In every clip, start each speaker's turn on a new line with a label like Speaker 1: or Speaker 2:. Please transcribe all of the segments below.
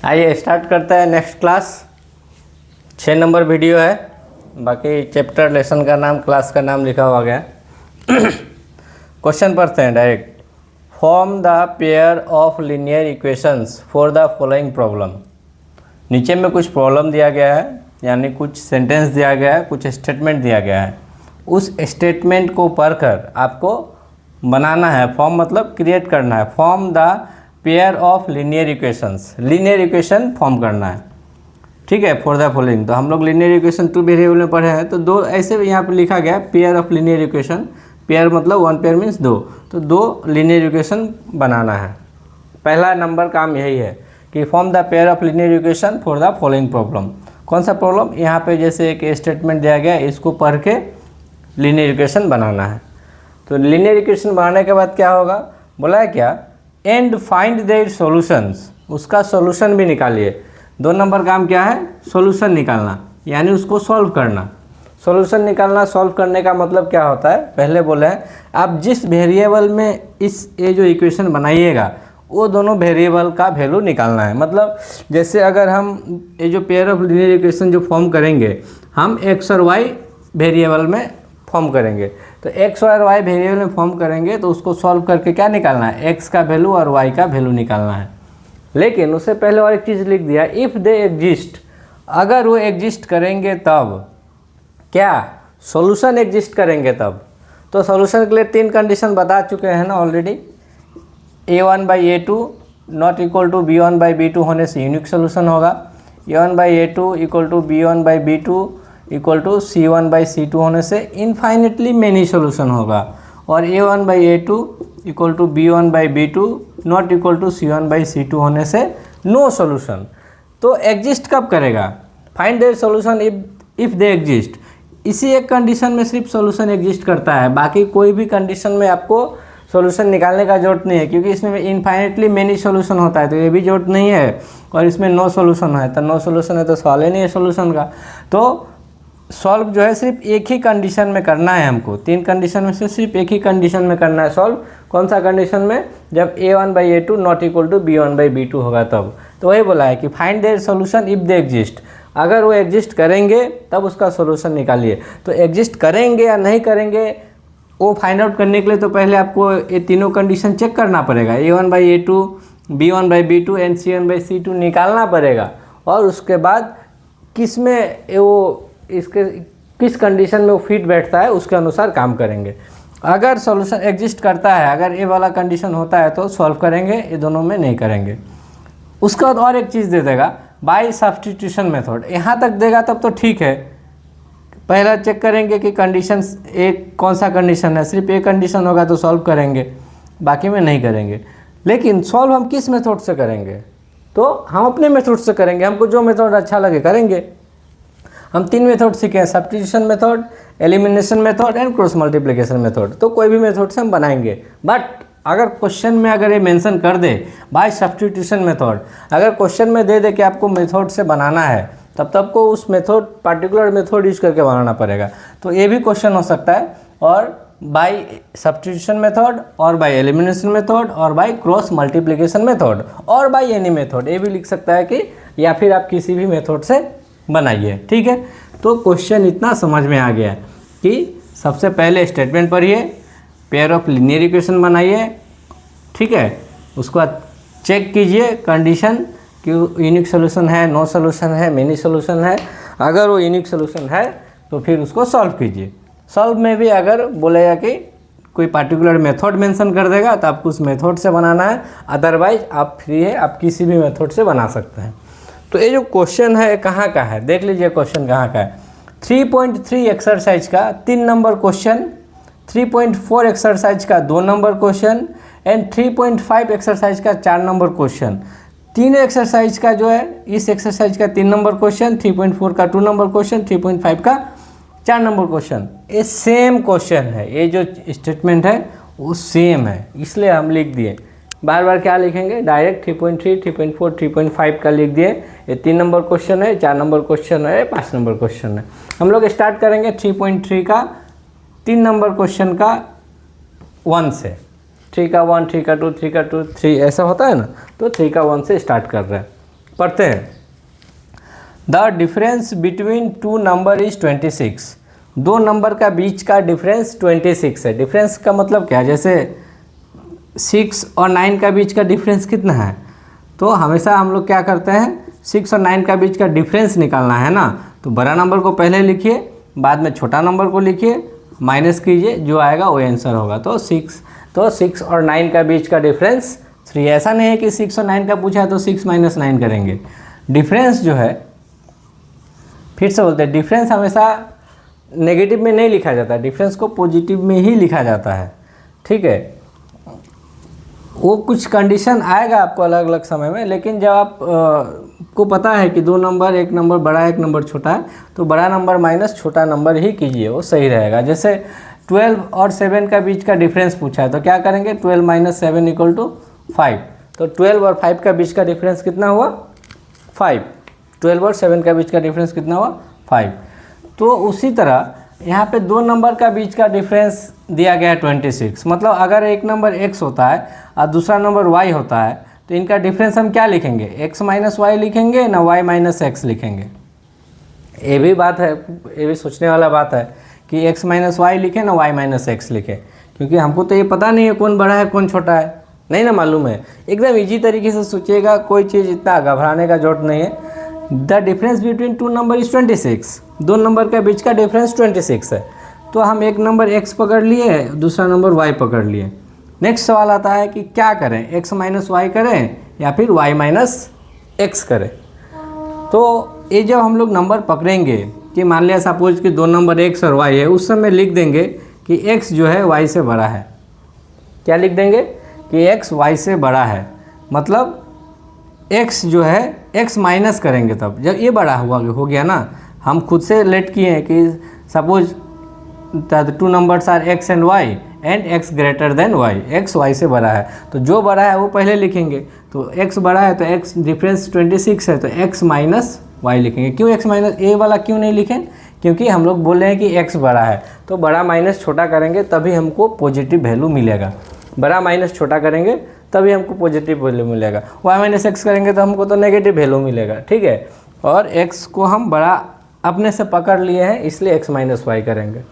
Speaker 1: आइए स्टार्ट करते हैं नेक्स्ट क्लास। 6 नंबर वीडियो है, बाकी चैप्टर लेसन का नाम क्लास का नाम लिखा हुआ गया। क्वेश्चन पढ़ते हैं direct. Form the pair of linear equations for the following problem. नीचे में कुछ प्रॉब्लम दिया गया है, यानी कुछ सेंटेंस दिया गया है, कुछ स्टेटमेंट दिया गया है। उस स्टेटमेंट को पढ़कर आपको बनाना है, फॉर्म मतलब क्रिएट करना है। Form the pair of linear equations, linear equation form करना है, ठीक है, फॉर द फॉलोइंग। तो हम लोग लीनियर इक्वेशन 2 वेरिएबल में पढ़े हैं, तो दो ऐसे यहाँ पे लिखा गया pair of linear equation. Pair मतलब 1 पेयर मीन्स 2, तो 2 लीनियर इक्वेशन बनाना है। पहला नंबर काम यही है कि form the pair of linear equation for the following problem. कौन सा प्रॉब्लम? यहाँ पे जैसे एक स्टेटमेंट दिया गया, इसको पढ़ के लीनियर इक्वेशन बनाना है। तो लीनियर इक्वेशन बनाने के बाद क्या होगा, बोला है क्या, एंड फाइंड देयर सॉल्यूशंस, उसका सॉल्यूशन भी निकालिए। 2 नंबर काम क्या है, सॉल्यूशन निकालना, यानी उसको सॉल्व करना। सॉल्यूशन निकालना, सॉल्व करने का मतलब क्या होता है, पहले बोले हैं आप जिस वेरिएबल में ये जो इक्वेशन बनाइएगा वो दोनों वेरिएबल का वैल्यू निकालना है। मतलब जैसे अगर हम ये जो पेयर ऑफ लीनियर इक्वेशन जो फॉर्म करेंगे, हम एक्स और वाई वेरिएबल में फॉर्म करेंगे। तो एक्स और वाई वेरिएबल में फॉर्म करेंगे तो उसको सॉल्व करके क्या निकालना है, एक्स का वैल्यू और वाई का वैल्यू निकालना है। लेकिन उससे पहले और एक चीज़ लिख दिया, इफ़ दे एग्जिस्ट, अगर वो एग्जिस्ट करेंगे तब क्या, सॉल्यूशन एग्जिस्ट करेंगे तब। तो सॉल्यूशन के लिए 3 कंडीशन बता चुके हैं ना already. a1/a2 not equal to b1/b2 होने से यूनिक सोल्यूशन होगा। a1/a2 equal to b1/b2 equal to c1/c2 होने से इनफाइनेटली मेनी सोल्यूशन होगा। और a1/a2 equal to b1/b2 not equal to c1/c2 होने से नो सोल्यूशन। तो एग्जिस्ट कब करेगा, find their solution if they exist. इसी एक कंडीशन में सिर्फ सोल्यूशन एग्जिस्ट करता है, बाकी कोई भी कंडीशन में आपको सोल्यूशन निकालने का जरूरत नहीं है, क्योंकि इसमें इनफाइनेटली मेनी सोल्यूशन होता है, तो ये भी जरूरत नहीं है। और इसमें नो सोल्यूशन है, तो नो सोल्यूशन है तो सॉल्व ही नहीं है सोल्यूशन का। तो सॉल्व जो है सिर्फ एक ही कंडीशन में करना है हमको, 3 कंडीशन में से सिर्फ एक ही कंडीशन में करना है सॉल्व। कौन सा कंडीशन में, जब a1/a2 not equal to b1/b2 होगा तब। तो वही बोला है कि find their solution if they exist, अगर वो एग्जिस्ट करेंगे तब उसका सोल्यूशन निकालिए। तो एग्जिस्ट करेंगे या नहीं करेंगे वो फाइंड आउट करने के लिए तो पहले आपको ये तीनों कंडीशन चेक करना पड़ेगा, a1/a2 b1/b2 एंड c1/c2 निकालना पड़ेगा। और उसके बाद किस में वो इसके किस कंडीशन में वो फिट बैठता है उसके अनुसार काम करेंगे। अगर सॉल्यूशन एग्जिस्ट करता है, अगर ये वाला कंडीशन होता है तो सॉल्व करेंगे, ये दोनों में नहीं करेंगे। उसके बाद और एक चीज़ दे देगा, बाय सब्स्टिट्यूशन मेथड। यहाँ तक देगा तब तो ठीक है, पहला चेक करेंगे कि कंडीशन एक कौन सा कंडीशन है, सिर्फ एक कंडीशन होगा तो सॉल्व करेंगे, बाकी में नहीं करेंगे। लेकिन सॉल्व हम किस मेथड से करेंगे, तो हम अपने मेथड से करेंगे, हमको जो मेथड अच्छा लगे करेंगे। हम 3 मेथड सीखे हैं, substitution method, elimination method and cross multiplication method. तो कोई भी मेथड से हम बनाएंगे, बट अगर क्वेश्चन में अगर ये मेंशन कर दे बाय सब्स्टिट्यूशन मेथड, अगर क्वेश्चन में दे दे कि आपको मेथड से बनाना है, तब को उस मेथड पार्टिकुलर मेथड यूज करके बनाना पड़ेगा। तो ये भी क्वेश्चन हो सकता है, और बाय सब्स्टिट्यूशन मेथड, और बाय एलिमिनेशन मेथड, और बाय क्रॉस मल्टीप्लिकेशन मेथड, और बाय एनी मेथड, ये भी लिख सकता है कि या फिर आप किसी भी मेथड से बनाइए, ठीक है। तो क्वेश्चन इतना समझ में आ गया कि सबसे पहले स्टेटमेंट पढ़िए, पेयर ऑफ लीनियर इक्वेशन बनाइए, ठीक है। उसके बाद चेक कीजिए कंडीशन कि यूनिक सोल्यूशन है, नो सोल्यूशन है, मेनी सोल्यूशन है। अगर वो यूनिक सोल्यूशन है तो फिर उसको सॉल्व कीजिए। सॉल्व में भी अगर बोलेगा कि कोई पार्टिकुलर मेथड मेंशन कर देगा तो आपको उस मेथड से बनाना है, अदरवाइज आप फ्री है, आप किसी भी मेथड से बना सकते हैं। तो ये जो क्वेश्चन है कहाँ का है, देख लीजिए क्वेश्चन कहाँ का है। 3.3 एक्सरसाइज का 3 नंबर क्वेश्चन, 3.4 एक्सरसाइज का 2 नंबर क्वेश्चन एंड 3.5 एक्सरसाइज का 4 नंबर क्वेश्चन। तीनों एक्सरसाइज का जो है, इस एक्सरसाइज का 3 नंबर क्वेश्चन, 3.4 का 2 नंबर क्वेश्चन, 3.5 का 4 नंबर क्वेश्चन, ये सेम क्वेश्चन है। ये जो स्टेटमेंट है वो सेम है, इसलिए हम लिख दिए। बार बार क्या लिखेंगे, डायरेक्ट 3.3, 3.4, 3.5 का लिख दिए। ये 3 नंबर क्वेश्चन है, 4 नंबर क्वेश्चन है, 5 नंबर क्वेश्चन है। हम लोग स्टार्ट करेंगे 3.3 का 3 नंबर क्वेश्चन का 1 से। 3 का 1, 3 का 2, 3 का 2, 3 ऐसा होता है ना, तो 3 का 1 से स्टार्ट कर रहे हैं। पढ़ते हैं। The difference between two number is 26। दो नंबर का बीच का डिफरेंस 26 है। डिफरेंस का मतलब क्या है? जैसे 6 और 9 का बीच का डिफरेंस कितना है, तो हमेशा हम लोग क्या करते हैं, 6 और 9 का बीच का डिफरेंस निकालना है ना, तो बड़ा नंबर को पहले लिखिए, बाद में छोटा नंबर को लिखिए, माइनस कीजिए, जो आएगा वो आंसर होगा। तो 6 और 9 का बीच का डिफरेंस 3। ऐसा नहीं है कि 6 और 9 का पूछा है तो 6 - 9 करेंगे। डिफरेंस जो है, फिर से बोलते हैं, डिफरेंस हमेशा नेगेटिव में नहीं लिखा जाता, डिफरेंस को पॉजिटिव में ही लिखा जाता है। ठीक है, वो कुछ कंडीशन आएगा आपको अलग अलग समय में, लेकिन जब आप को पता है कि दो नंबर, एक नंबर बड़ा है एक नंबर छोटा है, तो बड़ा नंबर माइनस छोटा नंबर ही कीजिए, वो सही रहेगा। जैसे 12 और 7 का बीच का डिफरेंस पूछा है तो क्या करेंगे, 12 - 7 = 5। तो 12 और 5 का बीच का डिफरेंस कितना हुआ, 5। 12 और 7 का बीच का डिफरेंस कितना हुआ, 5। तो उसी तरह यहाँ पे दो नंबर का बीच का डिफरेंस दिया गया है 26। मतलब अगर एक नंबर x होता है और दूसरा नंबर y होता है, तो इनका डिफरेंस हम क्या लिखेंगे, x - y लिखेंगे ना y - x लिखेंगे। ये भी बात है, ये भी सोचने वाला बात है कि x - y लिखें ना y - x लिखें, क्योंकि हमको तो ये पता नहीं है कौन बड़ा है कौन छोटा है, नहीं ना मालूम है। एकदम इजी तरीके से सोचिएगा, कोई चीज़ इतना घबराने का जरूरत नहीं है। The difference between two number is 26। दो नंबर का बीच का डिफरेंस 26 है, तो हम एक नंबर x पकड़ लिए, दूसरा नंबर y पकड़ लिए। नेक्स्ट सवाल आता है कि क्या करें, x - y करें या फिर y - x करें। तो ये जब हम लोग नंबर पकड़ेंगे कि मान लिया सपोज कि दो नंबर x और y है, उस समय लिख देंगे कि x जो है y से बड़ा है। क्या लिख देंगे कि x y से बड़ा है, मतलब x जो है x माइनस करेंगे तब जब ये बड़ा हुआ हो गया ना। हम खुद से लेट किए हैं कि suppose two numbers are x and y and x greater than y, x y से बड़ा है, तो जो बड़ा है वो पहले लिखेंगे। तो x बड़ा है तो x डिफरेंस 26 है, तो x - y लिखेंगे। क्यों x - a वाला क्यों नहीं लिखें, क्योंकि हम लोग बोल रहे हैं कि x बड़ा है, तो बड़ा माइनस छोटा करेंगे तभी हमको पॉजिटिव वैल्यू मिलेगा। बड़ा माइनस छोटा करेंगे तभी हमको पॉजिटिव वैल्यू मिलेगा। y - x करेंगे तो हमको तो नेगेटिव वैल्यू मिलेगा। ठीक है, और x को हम बड़ा अपने से पकड़ लिए हैं, इसलिए x - y करेंगे।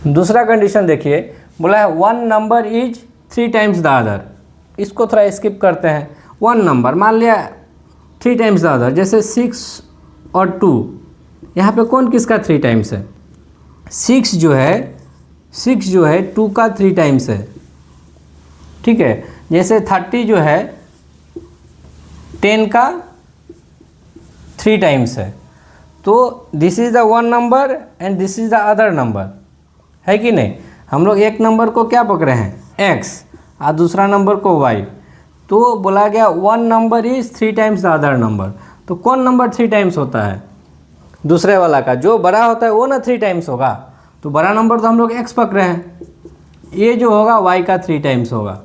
Speaker 1: दूसरा कंडीशन देखिए, बोला है one number is 3 times the other. इसको थोड़ा स्किप करते हैं। वन नंबर मान लिया 3 टाइम्स द अदर, जैसे 6 और 2, यहाँ पे कौन किसका 3 टाइम्स है, 6 जो है 2 का 3 टाइम्स है। ठीक है, जैसे 30 जो है 10 का 3 टाइम्स है। तो this is the one number and this is the other number, है कि नहीं। हम लोग एक नंबर को क्या पकड़े हैं, x, और दूसरा नंबर को y। तो बोला गया one number is 3 times the other number. तो कौन नंबर 3 टाइम्स होता है, दूसरे वाला का, जो बड़ा होता है वो ना 3 टाइम्स होगा। तो बड़ा नंबर तो हम लोग x पकड़े हैं, ये जो होगा y का 3 टाइम्स होगा।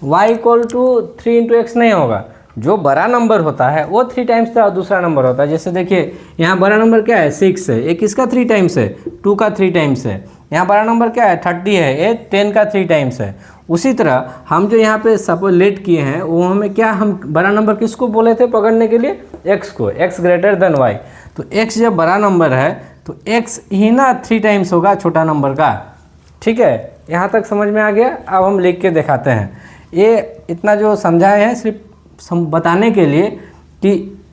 Speaker 1: y = 3 × x नहीं होगा, जो बड़ा नंबर होता है वो 3 टाइम्स का दूसरा नंबर होता है। जैसे देखिए यहाँ बड़ा नंबर क्या है, 6 है, एक किसका 3 टाइम्स है, 2 का 3 टाइम्स है। यहाँ बड़ा नंबर क्या है, 30 है, ये 10 का 3 टाइम्स है। उसी तरह हम जो यहाँ पे सपोज लेट किए हैं, वो हमें क्या, हम बड़ा नंबर किसको बोले थे पकड़ने के लिए, x को, x ग्रेटर देन y। तो x जब बड़ा नंबर है तो x ही ना 3 टाइम्स होगा छोटा नंबर का। ठीक है, यहाँ तक समझ में आ गया। अब हम लिख के दिखाते हैं। ये इतना जो समझाए हैं सिर्फ बताने के लिए कि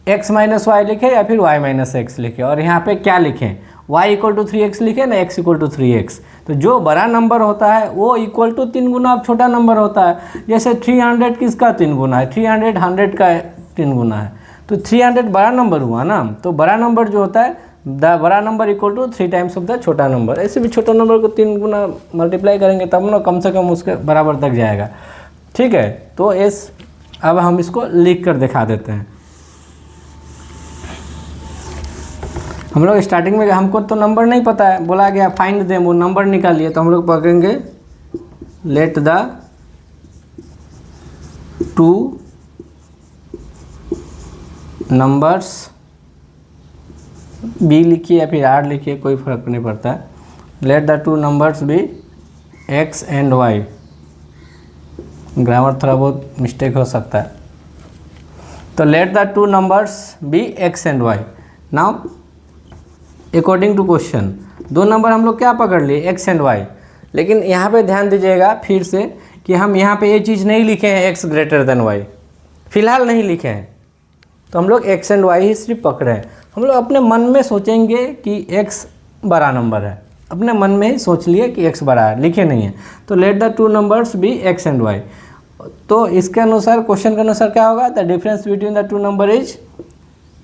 Speaker 1: x - y लिखे या फिर y - x लिखे, और यहाँ पे क्या लिखें, y = 3x लिखे ना, x = 3x। तो जो बड़ा नंबर होता है वो इक्वल टू 3 गुना अब छोटा नंबर होता है। जैसे 300 किसका 3 गुना है, 300 100 का 3 गुना है, तो 300 बड़ा नंबर हुआ ना। तो बड़ा नंबर जो होता है, द बड़ा नंबर = 3 टाइम्स ऑफ द छोटा नंबर। ऐसे भी छोटा नंबर को 3 गुना मल्टीप्लाई करेंगे तब ना कम से कम उसके बराबर तक जाएगा। ठीक है, तो अब हम इसको लिख कर दिखा देते हैं। हम लोग स्टार्टिंग में, हमको तो नंबर नहीं पता है, बोला गया फाइंड देम, वो नंबर निकालिए। तो हम लोग पकड़ेंगे let the two numbers be लिखिए या फिर आर लिखिए, कोई फर्क नहीं पड़ता है। Let the two numbers be x and y। Grammar थोड़ा बहुत मिस्टेक हो सकता है। तो let the two numbers be X and Y. Now according to question दो नंबर हम लोग क्या पकड़ लिए, एक्स एंड वाई। लेकिन यहाँ पे ध्यान दीजिएगा फिर से कि हम यहाँ पे ये चीज़ नहीं लिखे हैं एक्स ग्रेटर देन वाई, फिलहाल नहीं लिखे हैं। तो हम लोग एक्स एंड वाई ही सिर्फ पकड़े हैं। हम लोग अपने मन में सोचेंगे कि एक्स बड़ा नंबर है, अपने मन में ही सोच लिए कि एक्स बड़ा है, लिखे नहीं है। तो let the two numbers be X and Y. तो इसके अनुसार क्वेश्चन के अनुसार क्या होगा, the difference between the two number is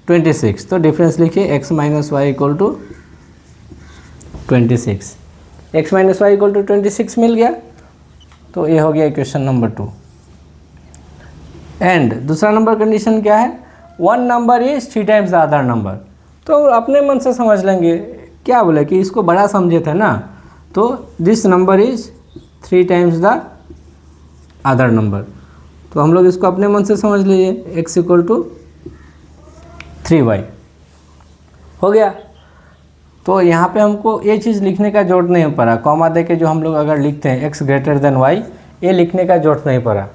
Speaker 1: 26। तो डिफरेंस लिखिए X minus Y equal to 26। X minus Y equal to 26 मिल गया। तो ये हो गया इक्वेशन नंबर 2। एंड दूसरा नंबर कंडीशन क्या है, one number is 3 times the other number. तो अपने मन से समझ लेंगे, क्या बोले कि इसको बड़ा समझे थे ना, तो this number is 3 times the other number. तो हम लोग इसको अपने मन से समझ लीजिए, एक्स इक्वल टू 3y हो गया। तो यहाँ पे हमको ये चीज़ लिखने का जरूरत नहीं पड़ा, कॉमा दे के जो हम लोग अगर लिखते हैं एक्स ग्रेटर देन वाई, ये लिखने का जरूरत नहीं पड़ा।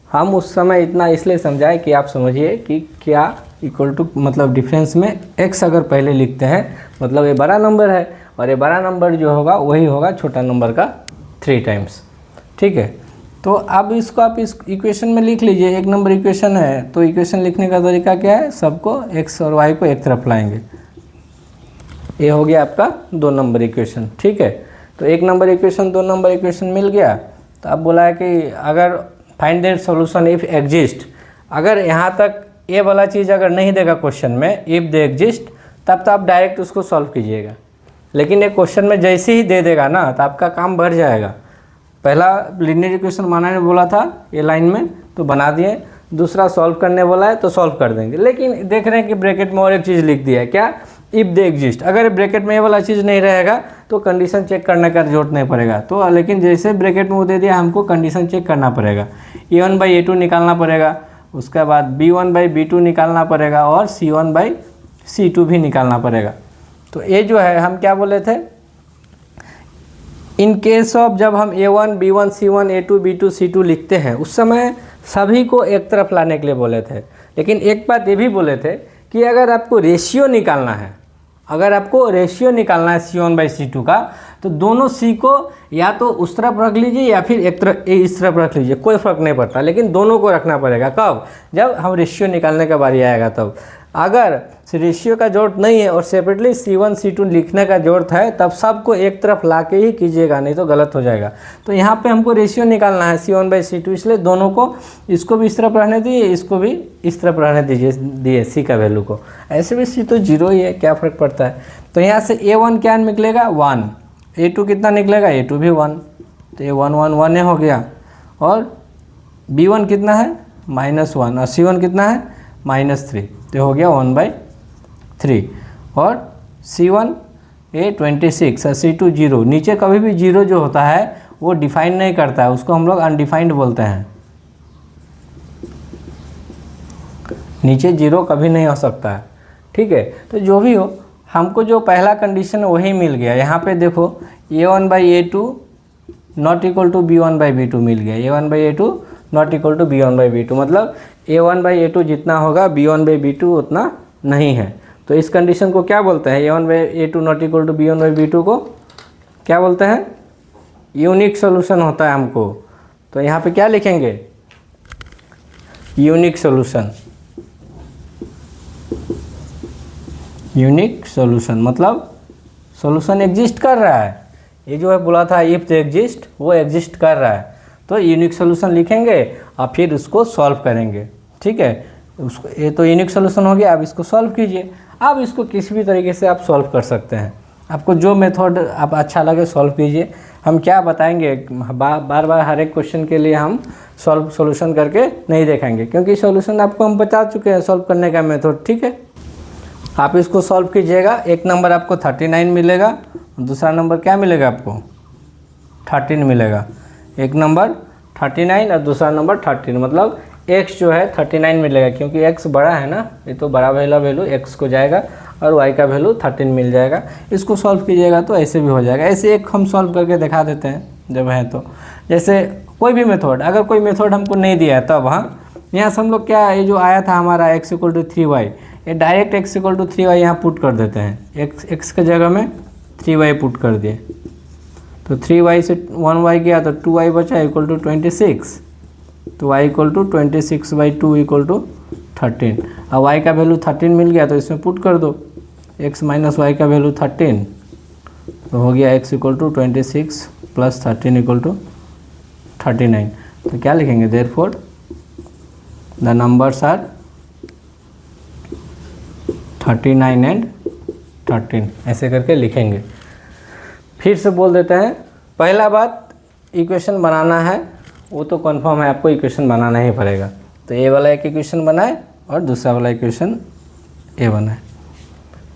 Speaker 1: हम उस समय इतना इसलिए समझाए कि आप समझिए कि क्या इक्वल टू मतलब डिफरेंस में एक्स अगर पहले लिखते हैं मतलब ये बड़ा नंबर है, और ये बड़ा नंबर जो होगा वही होगा छोटा नंबर का 3 टाइम्स। ठीक है, तो अब इसको आप इस इक्वेशन में लिख लीजिए। एक नंबर इक्वेशन है, तो इक्वेशन लिखने का तरीका क्या है, सबको एक्स और वाई को एक तरफ लाएंगे। ये हो गया आपका 2 नंबर इक्वेशन। ठीक है, तो 1 नंबर इक्वेशन 2 नंबर इक्वेशन मिल गया। तो अब बोला है कि अगर find that solution if exist, अगर यहाँ तक ये वाला चीज़ अगर नहीं देगा क्वेश्चन में इफ दे एग्जिस्ट, तब तो आप डायरेक्ट उसको सॉल्व कीजिएगा। लेकिन ये क्वेश्चन में जैसे ही दे देगा ना तो आपका काम बढ़ जाएगा। पहला लीनियर इक्वेशन बनाने बोला था ये लाइन में, तो बना दिए। दूसरा सॉल्व करने बोला है तो सॉल्व कर देंगे। लेकिन देख रहे हैं कि ब्रैकेट में और एक चीज़ लिख दिया है, क्या, इफ़ दे एग्जिस्ट। अगर ब्रैकेट में ये वाला चीज़ नहीं रहेगा तो कंडीशन चेक करने का जरूरत नहीं पड़ेगा। तो लेकिन जैसे ब्रैकेट में वो दे दिया, हमको कंडीशन चेक करना पड़ेगा। A1/A2 निकालना पड़ेगा, उसके बाद B1/B2 निकालना पड़ेगा, और C1/C2 भी निकालना पड़ेगा। तो ये जो है हम क्या बोले थे, इन केस ऑफ जब हम A1, B1, C1, A2, B2, C2 लिखते हैं उस समय सभी को एक तरफ लाने के लिए बोले थे। लेकिन एक बात ये भी बोले थे कि अगर आपको रेशियो निकालना है, अगर आपको रेशियो निकालना है C1/C2 का, तो दोनों C को या तो उस तरफ रख लीजिए या फिर एक तरफ इस तरफ रख लीजिए, कोई फ़र्क नहीं पड़ता। लेकिन दोनों को रखना पड़ेगा। कब, जब हम रेशियो निकालने का बारी आएगा तब। अगर रेशियो का जरूरत नहीं है और सेपरेटली C1 C2 लिखने का जरूरत है, तब सबको एक तरफ ला के ही कीजिएगा, नहीं तो गलत हो जाएगा। तो यहाँ पे हमको रेशियो निकालना है C1/C2, इसलिए दोनों को, इसको भी इस तरफ रहने दीजिए, इसको भी इस तरफ रहने दिए C का वैल्यू को। ऐसे भी C तो 0 ही है, क्या फ़र्क पड़ता है। तो यहाँ से A1 क्या निकलेगा, 1। A2 कितना निकलेगा, A2 भी 1। तो ये 1 1 1 हो गया। और B1 कितना है, -1, और C1 कितना है, -3। तो हो गया 1/3। और C1 26 और C2 0। नीचे कभी भी 0 जो होता है वो डिफाइन नहीं करता है, उसको हम लोग अनडिफाइंड बोलते हैं। नीचे 0 कभी नहीं हो सकता है। ठीक है, तो जो भी हो, हमको जो पहला कंडीशन वही मिल गया। यहाँ पे देखो A1/A2 not equal to B1/B2 मिल गया। A1/A2 not equal to B1/B2 मतलब A1/A2 जितना होगा B1/B2 उतना नहीं है। तो इस कंडीशन को क्या बोलते हैं, A1/A2 not equal to B1/B2 को क्या बोलते हैं, यूनिक सॉल्यूशन होता है हमको। तो यहाँ पे क्या लिखेंगे, यूनिक सॉल्यूशन। यूनिक सॉल्यूशन मतलब सॉल्यूशन एग्जिस्ट कर रहा है। ये जो है बोला था इफ दे एग्जिस्ट, वो एग्जिस्ट कर रहा है। तो यूनिक सॉल्यूशन लिखेंगे और फिर उसको सॉल्व करेंगे। ठीक है, उसको, ये तो यूनिक सॉल्यूशन हो गया। अब इसको सॉल्व कीजिए। अब इसको किसी भी तरीके से आप सॉल्व कर सकते हैं, आपको जो मेथड आप अच्छा लगे सॉल्व कीजिए। हम क्या बताएंगे, बार बार हर एक क्वेश्चन के लिए हम सॉल्यूशन करके नहीं देखेंगे, क्योंकि सॉल्यूशन आपको हम बता चुके हैं सॉल्व करने का मेथड। ठीक है, आप इसको सॉल्व कीजिएगा। एक नंबर आपको 39 मिलेगा, दूसरा नंबर क्या मिलेगा आपको, 13 मिलेगा। एक नंबर 39 और दूसरा नंबर 13, मतलब x जो है 39 मिलेगा, क्योंकि x बड़ा है ना, ये तो बड़ा वैल्यू x को जाएगा और y का वैल्यू 13 मिल जाएगा। इसको सॉल्व कीजिएगा तो ऐसे भी हो जाएगा। ऐसे एक हम सॉल्व करके दिखा देते हैं जब है तो। जैसे कोई भी मेथड, अगर कोई मेथड हमको नहीं दिया है तब, हाँ, यहाँ से हम लोग क्या, ये जो आया था हमारा x इक्वल टू 3y, ये direct x equal to 3y यहाँ पुट कर देते हैं। x के जगह में 3y पुट कर दिए, तो 3y से 1y गया तो 2y बचा इक्वल टू 26, तो y equal to 26/2 equal to 13। अब y का वैल्यू 13 मिल गया तो इसमें पुट कर दो, x माइनस वाई का वैल्यू 13, तो हो गया x equal to 26 plus 13 equal to 39। तो क्या लिखेंगे, therefore the numbers are 39 and 13, ऐसे करके लिखेंगे। फिर से बोल देते हैं, पहला बात इक्वेशन बनाना है, वो तो कंफर्म है आपको इक्वेशन बनाना ही पड़ेगा। तो ए वाला एक इक्वेशन बनाए और दूसरा वाला इक्वेशन ए बनाए।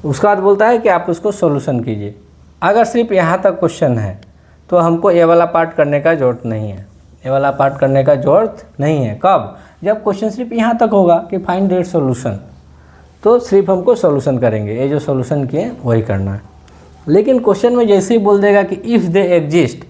Speaker 1: उसके बाद बोलता है कि आप उसको सॉल्यूशन कीजिए। अगर सिर्फ यहाँ तक क्वेश्चन है तो हमको ए वाला पार्ट करने का ज़रूरत नहीं है, ए वाला पार्ट करने का ज़रूरत नहीं है। कब, जब क्वेश्चन सिर्फ यहाँ तक होगा कि फाइंड दैट सॉल्यूशन, तो सिर्फ हमको सॉल्यूशन करेंगे, ये जो सॉल्यूशन किए वही करना है। लेकिन क्वेश्चन में जैसे ही बोल देगा कि इफ़ दे एग्जिस्ट,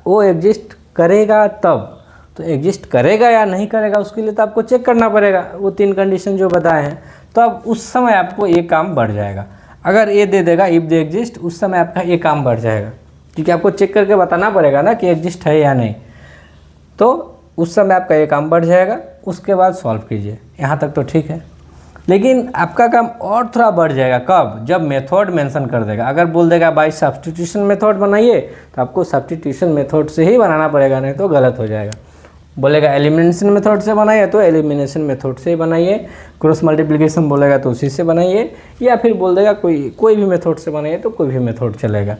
Speaker 1: वो एग्जिस्ट करेगा तब, तो एग्जिस्ट करेगा या नहीं करेगा उसके लिए तो आपको चेक करना पड़ेगा, वो 3 कंडीशन जो बताए हैं। तो अब उस समय आपको ये काम बढ़ जाएगा। अगर ये दे देगा इफ़ दे एग्जिस्ट, उस समय आपका ये काम बढ़ जाएगा, क्योंकि आपको चेक करके बताना पड़ेगा ना कि एग्जिस्ट है या नहीं। तो उस समय आपका ये काम बढ़ जाएगा, उसके बाद सॉल्व कीजिए। यहाँ तक तो ठीक है, लेकिन आपका काम और थोड़ा बढ़ जाएगा। कब, जब मेथड मेंशन कर देगा। अगर बोल देगा बाय सब्स्टिट्यूशन मेथड बनाइए, तो आपको सब्स्टिट्यूशन मेथड से ही बनाना पड़ेगा, नहीं तो गलत हो जाएगा। बोलेगा एलिमिनेशन मेथड से बनाइए तो एलिमिनेशन मेथड से ही बनाइए, क्रॉस मल्टीप्लिकेशन बोलेगा तो उसी से बनाइए, या फिर बोल देगा कोई भी मेथड से बनाइए तो कोई भी मेथड चलेगा,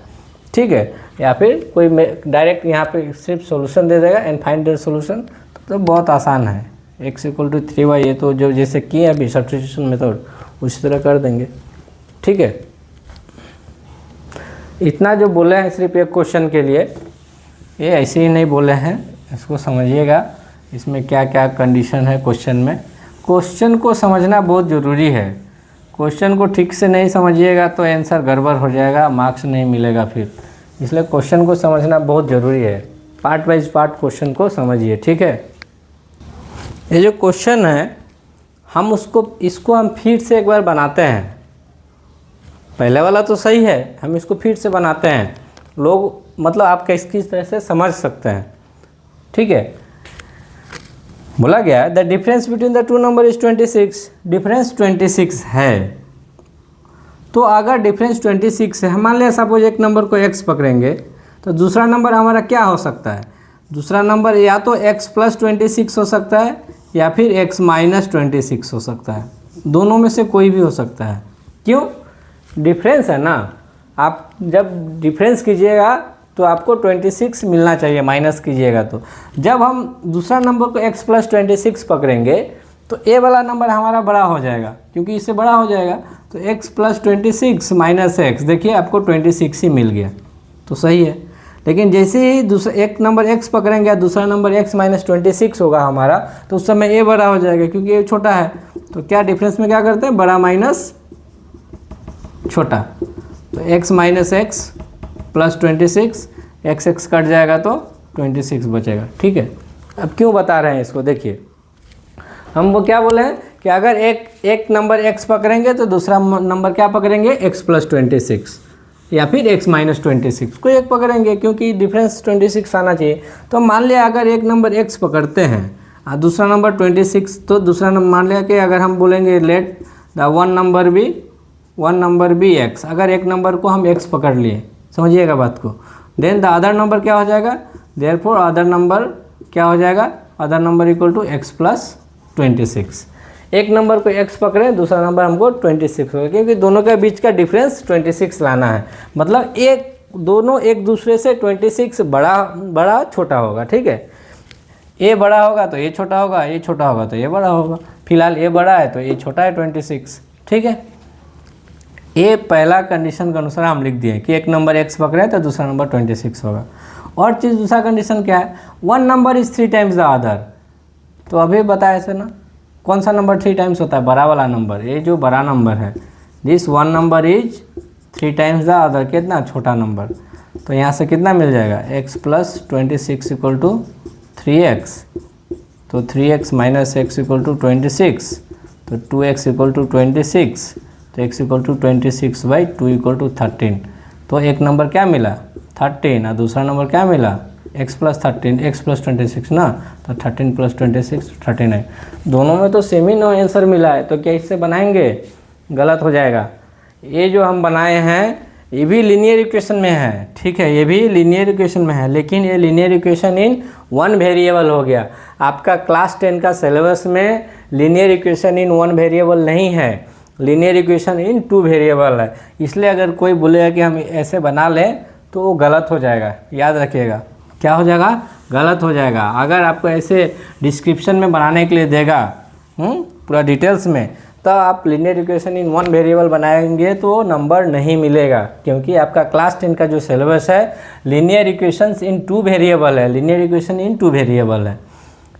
Speaker 1: ठीक है। या फिर कोई डायरेक्ट यहाँ पे सिर्फ सॉल्यूशन दे देगा एंड फाइंड द सॉल्यूशन, तो बहुत आसान है। x इक्वल टू 3y, ये तो जो जैसे किए अभी सब्स्टिट्यूशन मेथड उसी तरह कर देंगे, ठीक है। इतना जो बोले हैं सिर्फ एक क्वेश्चन के लिए, ये ऐसे ही नहीं बोले हैं, इसको समझिएगा, इसमें क्या क्या कंडीशन है क्वेश्चन में। क्वेश्चन को समझना बहुत ज़रूरी है, क्वेश्चन को ठीक से नहीं समझिएगा तो आंसर गड़बड़ हो जाएगा, मार्क्स नहीं मिलेगा फिर। इसलिए क्वेश्चन को समझना बहुत ज़रूरी है, पार्ट वाइज पार्ट क्वेश्चन को समझिए, ठीक है। ये जो क्वेश्चन है हम इसको हम फिर से एक बार बनाते हैं। पहले वाला तो सही है, हम इसको फिर से बनाते हैं, लोग मतलब आप किस तरह से समझ सकते हैं, ठीक है। बोला गया the difference between the two number is 26, difference 26 है। तो अगर डिफरेंस 26 है, हम मान लिया सपोज एक नंबर को x पकड़ेंगे, तो दूसरा नंबर हमारा क्या हो सकता है, दूसरा नंबर या तो x प्लस 26 हो सकता है या फिर x माइनस 26 हो सकता है, दोनों में से कोई भी हो सकता है। क्यों, डिफरेंस है ना, आप जब डिफरेंस कीजिएगा तो आपको 26 मिलना चाहिए, माइनस कीजिएगा तो। जब हम दूसरा नंबर को x प्लस 26 पकड़ेंगे तो ए वाला नंबर हमारा बड़ा हो जाएगा, क्योंकि इससे बड़ा हो जाएगा, तो x प्लस 26 माइनस x, देखिए आपको 26 ही मिल गया, तो सही है। लेकिन जैसे ही दूसरा एक नंबर x पकड़ेंगे, दूसरा नंबर x माइनस 26 होगा हमारा, तो उस समय ए बड़ा हो जाएगा, क्योंकि ये छोटा है। तो क्या डिफरेंस में क्या करते हैं, बड़ा माइनस छोटा, तो x minus x plus 26, x cut जाएगा तो 26 बचेगा, ठीक है। अब क्यों बता रहे हैं इसको, देखिए हम वो क्या बोले हैं कि अगर एक नंबर x पकड़ेंगे तो दूसरा नंबर क्या पकड़ेंगे, x प्लस 26 या फिर x माइनस 26, कोई एक पकड़ेंगे, क्योंकि डिफरेंस 26 आना चाहिए। तो मान लिया अगर एक नंबर x पकड़ते हैं और दूसरा नंबर 26, तो दूसरा नंबर मान लिया कि अगर हम बोलेंगे let the one number be x, अगर एक नंबर को हम x पकड़ लिए, समझिएगा बात को, देन द अदर नंबर क्या हो जाएगा, देयरफॉर अदर नंबर क्या हो जाएगा, other number equal to x plus 26। एक नंबर को x पकड़े, दूसरा नंबर हमको 26 होगा, क्योंकि दोनों के बीच का डिफरेंस 26 लाना है, मतलब दोनों एक दूसरे से 26 बड़ा छोटा होगा, ठीक है। ए बड़ा होगा तो ये छोटा होगा, ये छोटा होगा तो ये बड़ा होगा। फिलहाल ए बड़ा है तो ये छोटा है 26, ठीक है। ये पहला कंडीशन के अनुसार हम लिख दिए कि एक नंबर x पकड़े तो दूसरा नंबर 26 होगा। और चीज़ दूसरा कंडीशन क्या है, one number is 3 times the other, तो अभी बताया ऐसे ना, कौन सा नंबर 3 टाइम्स होता है, बड़ा वाला नंबर, ये जो बड़ा नंबर है, this one number is 3 times the other, कितना छोटा नंबर, तो यहाँ से कितना मिल जाएगा, x plus 26 equal to 3x तो 3x minus x equal to 26, तो 2x इक्वल टू 26, तो x equal to 26/2 equal to 13। तो एक नंबर क्या मिला 13 और दूसरा नंबर क्या मिला x प्लस 13, x प्लस 26 ना, तो 13 प्लस 26 39। दोनों में तो सेम ही आंसर मिला है, तो क्या इससे बनाएंगे, गलत हो जाएगा। ये जो हम बनाए हैं ये भी लीनियर इक्वेशन में है, ठीक है, ये भी लीनियर इक्वेशन में है, लेकिन ये linear equation in one variable हो गया। आपका क्लास 10 का सिलेबस में linear equation in one variable नहीं है, linear equation in two variable है। इसलिए अगर कोई बोलेगा कि हम ऐसे बना लें तो वो गलत हो जाएगा, याद रखिएगा, क्या हो जाएगा, गलत हो जाएगा। अगर आपको ऐसे डिस्क्रिप्शन में बनाने के लिए देगा पूरा डिटेल्स में, तो आप linear equation in one variable बनाएंगे तो नंबर नहीं मिलेगा, क्योंकि आपका क्लास 10 का जो सिलेबस है linear equations in two variable है, linear equation in two variable है।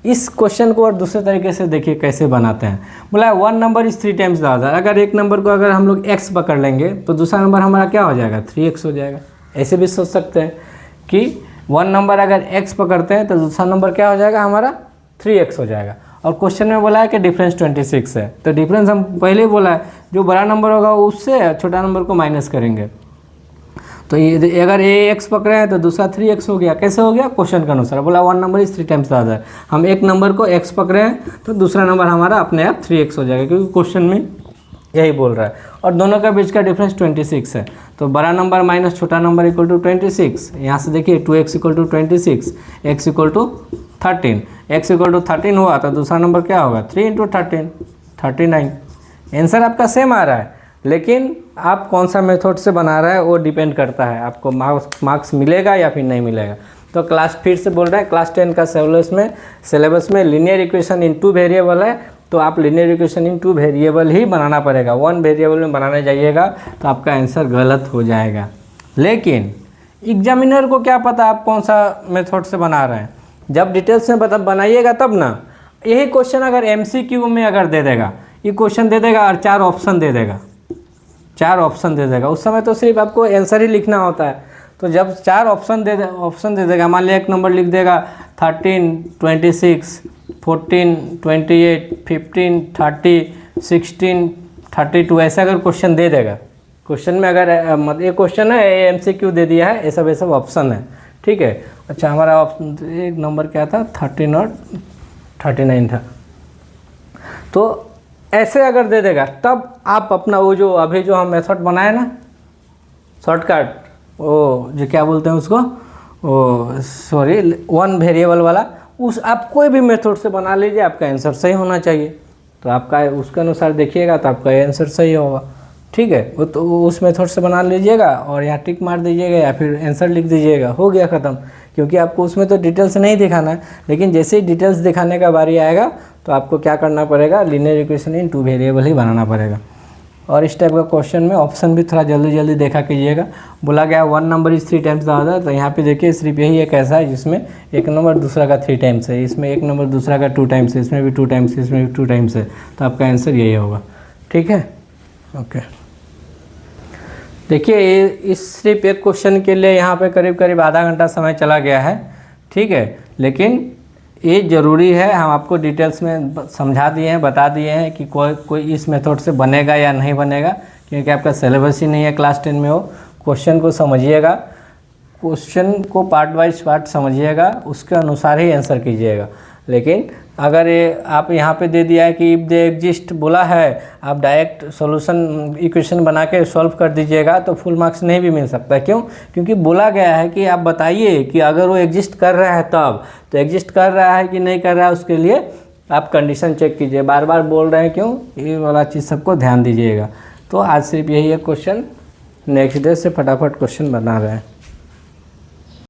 Speaker 1: इस क्वेश्चन को और दूसरे तरीके से देखिए कैसे बनाते हैं। बोला one number is 3 times the other. अगर एक नंबर को अगर हम लोग x पकड़ लेंगे तो दूसरा नंबर हमारा क्या हो जाएगा, 3x हो जाएगा। ऐसे भी सोच सकते हैं कि वन नंबर अगर x पकड़ते हैं तो दूसरा नंबर क्या हो जाएगा हमारा 3x हो जाएगा। और क्वेश्चन में बोला है कि डिफरेंस 26 है, तो डिफरेंस हम पहले ही बोला है, जो बड़ा नंबर होगा उससे छोटा नंबर को माइनस करेंगे। तो ये अगर ये x पकड़े हैं तो दूसरा 3x हो गया। कैसे हो गया, क्वेश्चन के अनुसार बोला one number is 3 times the other. हम एक नंबर को x पकड़े हैं तो दूसरा नंबर हमारा अपने आप 3x हो जाएगा, क्योंकि क्वेश्चन में यही बोल रहा है। और दोनों का बीच का डिफरेंस 26 है, तो बड़ा नंबर माइनस छोटा नंबर इक्वल टू 26। यहाँ से देखिए 2x equal to 26, x equal to 13, x equal to 13 हुआ तो दूसरा नंबर क्या होगा 3 इंटू 13 39। आंसर आपका सेम आ रहा है, लेकिन आप कौन सा मेथड से बना रहा है वो डिपेंड करता है, आपको मार्क्स मिलेगा या फिर नहीं मिलेगा। तो क्लास फिर से बोल रहे हैं क्लास 10 का सिलेबस में linear equation in two variable है, तो आप linear equation in two variable ही बनाना पड़ेगा। वन वेरिएबल में बनाने जाइएगा तो आपका आंसर गलत हो जाएगा। लेकिन एग्जामिनर को क्या पता आप कौन सा मेथड से बना रहे हैं, जब डिटेल्स में बनाइएगा तब ना। यही क्वेश्चन अगर MCQ में अगर दे देगा, ये क्वेश्चन दे देगा और 4 ऑप्शन दे देगा, 4 ऑप्शन दे देगा, उस समय तो सिर्फ आपको आंसर ही लिखना होता है। तो जब 4 ऑप्शन दे देगा, मान लिया एक नंबर लिख देगा 13 26 14 28 15 30 16 32, ऐसा अगर क्वेश्चन दे देगा, क्वेश्चन में अगर मतलब ये क्वेश्चन है MCQ दे दिया है, ये सब ऑप्शन है, ठीक है। अच्छा हमारा एक नंबर क्या था 13 और 39 था। तो ऐसे अगर दे देगा तब आप अपना वो जो अभी जो हम मेथड बनाए ना शॉर्टकट, वो जो क्या बोलते हैं उसको, वो सॉरी वन वेरिएबल वाला, उस आप कोई भी मेथड से बना लीजिए, आपका आंसर सही होना चाहिए। तो आपका उसके अनुसार देखिएगा तो आपका आंसर सही होगा, ठीक है। वो तो उस मेथड से बना लीजिएगा और यहाँ टिक मार दीजिएगा या फिर आंसर लिख दीजिएगा, हो गया ख़त्म। क्योंकि आपको उसमें तो डिटेल्स नहीं दिखाना है, लेकिन जैसे ही डिटेल्स दिखाने का बारी आएगा तो आपको क्या करना पड़ेगा, linear equation in two variable ही बनाना पड़ेगा। और इस टाइप का क्वेश्चन में ऑप्शन भी थोड़ा जल्दी जल्दी देखा कीजिएगा। बोला गया one number is 3 times the other, तो यहाँ पे देखिए सिर्फ यही एक ऐसा है जिसमें एक नंबर दूसरा का 3 टाइम्स है, इसमें एक नंबर दूसरा का 2 टाइम्स है, इसमें भी 2 टाइम्स है, इसमें भी 2 टाइम्स है, तो आपका आंसर यही होगा, ठीक है। ओके देखिए ये इस सिर्फ एक क्वेश्चन के लिए यहाँ पे करीब करीब आधा घंटा समय चला गया है, ठीक है। लेकिन ये ज़रूरी है, हम आपको डिटेल्स में समझा दिए हैं, बता दिए हैं कि कोई इस मेथड से बनेगा या नहीं बनेगा, क्योंकि आपका सिलेबस ही नहीं है क्लास 10 में। हो क्वेश्चन को समझिएगा, क्वेश्चन को पार्ट वाइज पार्ट समझिएगा, उसके अनुसार ही आंसर कीजिएगा। लेकिन अगर ये आप यहाँ पे दे दिया है कि इफ दे एग्जिस्ट बोला है, आप डायरेक्ट सॉल्यूशन इक्वेशन बना के सॉल्व कर दीजिएगा तो फुल मार्क्स नहीं भी मिल सकता। क्यों? क्योंकि बोला गया है कि आप बताइए कि अगर वो एग्जिस्ट कर रहा है तब, तो एग्जिस्ट कर रहा है कि नहीं कर रहा है उसके लिए आप कंडीशन चेक कीजिए। बार बार बोल रहे हैं क्यों, ये वाला चीज़ सबको ध्यान दीजिएगा। तो आज सिर्फ यही है क्वेश्चन, नेक्स्ट डे से फटाफट क्वेश्चन बना रहे हैं।